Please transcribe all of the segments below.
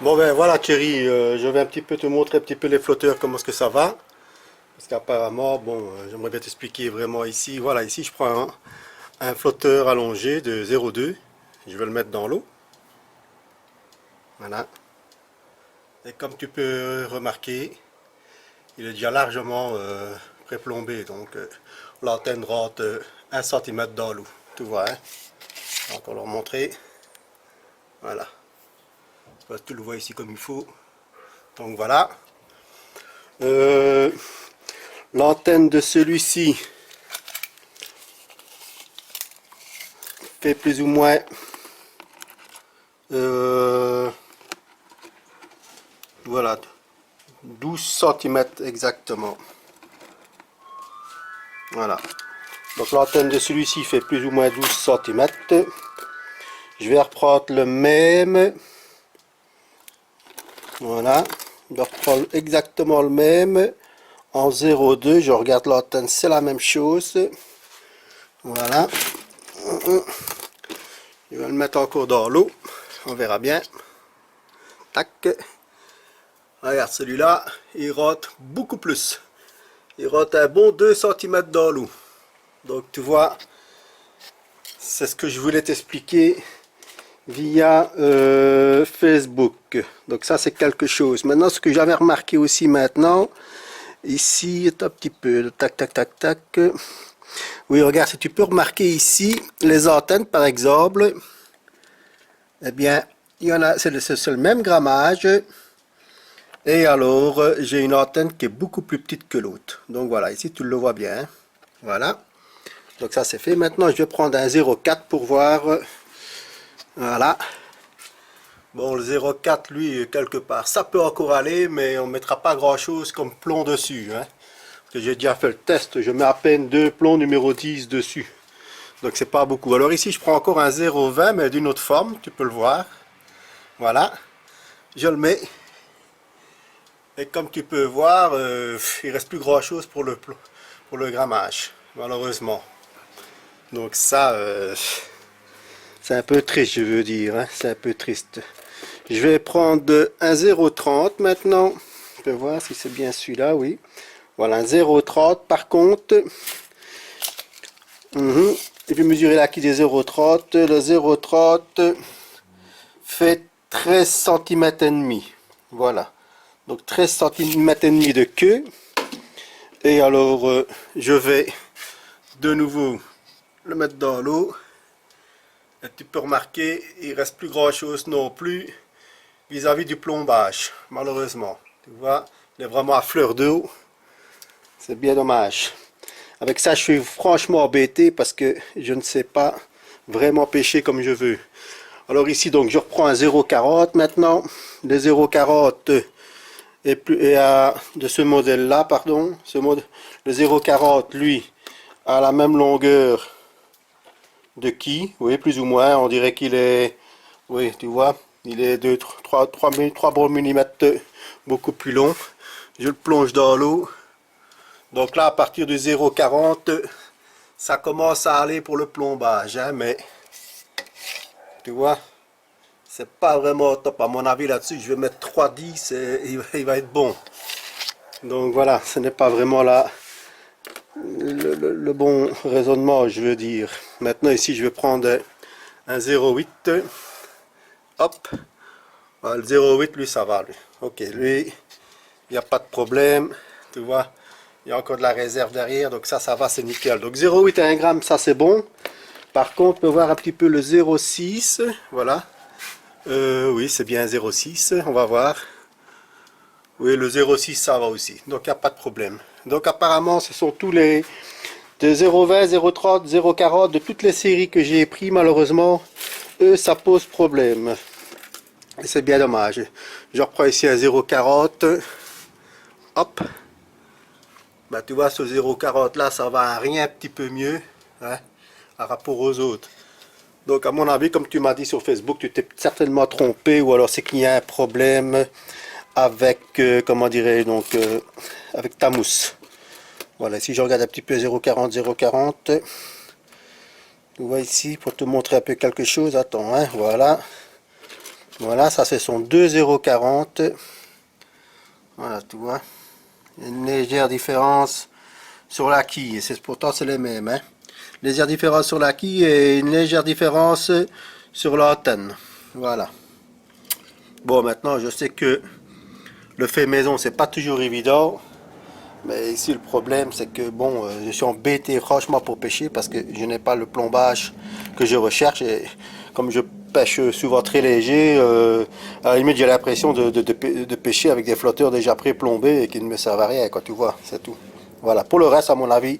Bon ben voilà Thierry, je vais un petit peu te montrer un petit peu les flotteurs, comment est-ce que ça va. Parce qu'apparemment, bon, j'aimerais bien t'expliquer vraiment ici. Voilà, ici je prends un flotteur allongé de 0,2. Je vais le mettre dans l'eau. Voilà. Et comme tu peux remarquer, il est déjà largement pré-plombé. Donc l'antenne rentre 1 cm dans l'eau. Tu vois, hein? Je vais encore leur montrer. Voilà. Parce que tu le vois ici comme il faut. Donc voilà. Euh, L'antenne de celui-ci fait plus ou moins euh, voilà 12 cm exactement. Voilà. Donc l'antenne de celui-ci fait plus ou moins 12 cm. Je vais reprendre le même. Voilà. Je vais reprendre exactement le même en 0,2. Je regarde l'antenne, c'est la même chose. Voilà. Je vais le mettre encore dans l'eau. On verra bien. Tac. Regarde, celui-là, il rentre beaucoup plus. Il rentre un bon 2 cm dans l'eau. Donc tu vois, c'est ce que je voulais t'expliquer via Facebook. Donc ça c'est quelque chose. Maintenant ce que j'avais remarqué aussi maintenant, ici, un petit peu, tac tac tac tac. Oui, regarde, si tu peux remarquer ici, les antennes par exemple, eh bien, il y en a, c'est le même grammage. Et alors, j'ai une antenne qui est beaucoup plus petite que l'autre. Donc voilà, ici tu le vois bien. Hein. Voilà. Donc ça c'est fait. Maintenant, je vais prendre un 0,4 pour voir. Voilà. Bon, le 0,4, lui, quelque part, ça peut encore aller, mais on ne mettra pas grand-chose comme plomb dessus. Hein. Parce que j'ai déjà fait le test, je mets à peine deux plombs numéro 10 dessus. Donc c'est pas beaucoup. Alors ici, je prends encore un 0,20, mais d'une autre forme, tu peux le voir. Voilà. Je le mets. Et comme tu peux voir, il reste plus grand-chose pour le grammage, malheureusement. Donc ça, c'est un peu triste, je veux dire. Hein. C'est un peu triste. Je vais prendre un 0,30 maintenant. Je vais voir si c'est bien celui-là, oui. Voilà, un 0,30. Par contre, je vais mesurer là qui des 0,30. Le 0,30 fait 13 cm et demi. Voilà. Donc 13 cm et demi de queue. Et alors, je vais de nouveau le mettre dans l'eau. Et tu peux remarquer, il reste plus grand chose non plus vis-à-vis du plombage, malheureusement. Tu vois, il est vraiment à fleur d'eau. C'est bien dommage. Avec ça, je suis franchement embêté parce que je ne sais pas vraiment pêcher comme je veux. Alors ici, donc, je reprends un 0,40 maintenant. Le 0,40 de ce modèle-là, pardon. Le 0,40, lui, a la même longueur de qui, oui, plus ou moins. On dirait qu'il est, oui, tu vois, il est de 3 mm beaucoup plus long. Je le plonge dans l'eau. Donc là, à partir de 0,40, ça commence à aller pour le plombage, hein, mais tu vois, c'est pas vraiment top. À mon avis, là-dessus, je vais mettre 3,10 et il va être bon. Donc voilà, ce n'est pas vraiment là le bon raisonnement, je veux dire. Maintenant, ici, je vais prendre un 0,8. Hop. Ah, le 0,8, lui, ça va, lui. Ok, lui, il n'y a pas de problème. Tu vois, il y a encore de la réserve derrière, donc ça va, c'est nickel. Donc 0,8 à 1 gramme, ça c'est bon. Par contre, on peut voir un petit peu le 0,6. Voilà. Oui, c'est bien 0,6. On va voir. Oui, le 0,6, ça va aussi. Donc, il n'y a pas de problème. Donc, apparemment, ce sont tous les de 0,20, 0,30, 0,40 de toutes les séries que j'ai pris, malheureusement, eux, ça pose problème. Et c'est bien dommage. Je reprends ici un 0,40. Hop. Bah, tu vois, ce 0,40 là, ça va à rien un petit peu mieux, hein, par rapport aux autres. Donc, à mon avis, comme tu m'as dit sur Facebook, tu t'es certainement trompé, ou alors c'est qu'il y a un problème avec, comment dirais-je, donc, avec ta mousse. Voilà, si je regarde un petit peu 0,40, 0,40, tu vois ici, pour te montrer un peu quelque chose, attends, hein, voilà. Voilà, ça c'est son 2,40 €. Voilà, tu vois. Une légère différence sur la quille. Et pourtant c'est les mêmes. Hein. Légère différence sur la quille et une légère différence sur l'antenne. Voilà. Bon, maintenant je sais que le fait maison c'est pas toujours évident. Mais ici le problème c'est que bon, je suis embêté franchement pour pêcher parce que je n'ai pas le plombage que je recherche et comme je pêche souvent très léger, à la limite j'ai l'impression de pêcher avec des flotteurs déjà pré-plombés et qui ne me servent à rien, quoi, tu vois, c'est tout. Voilà, pour le reste à mon avis,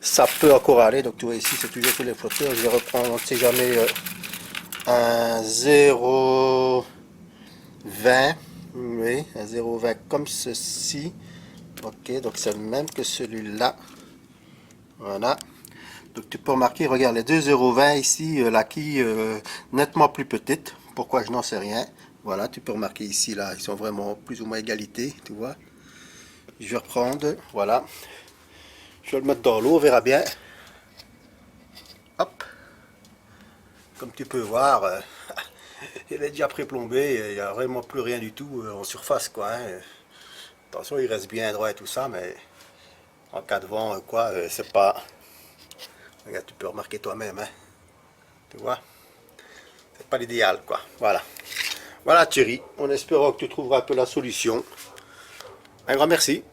ça peut encore aller, donc tu vois ici c'est toujours sur les flotteurs, je vais reprendre, on ne sait jamais, un 0,20, oui, un 0,20 comme ceci. Ok, donc c'est le même que celui-là. Voilà. Donc tu peux remarquer, regarde, les 2,20 € ici, la quille nettement plus petite. Pourquoi, je n'en sais rien. Voilà, tu peux remarquer ici, là, ils sont vraiment plus ou moins égalité, tu vois. Je vais reprendre, voilà. Je vais le mettre dans l'eau, on verra bien. Hop. Comme tu peux voir, il est déjà pré-plombé, il n'y a vraiment plus rien du tout en surface, quoi. Hein. Attention, il reste bien droit et tout ça, mais en cas de vent, quoi, c'est pas... Regarde, tu peux remarquer toi-même, hein. Tu vois, c'est pas l'idéal, quoi. Voilà. Voilà Thierry, en espérant que tu trouveras un peu la solution. Un grand merci.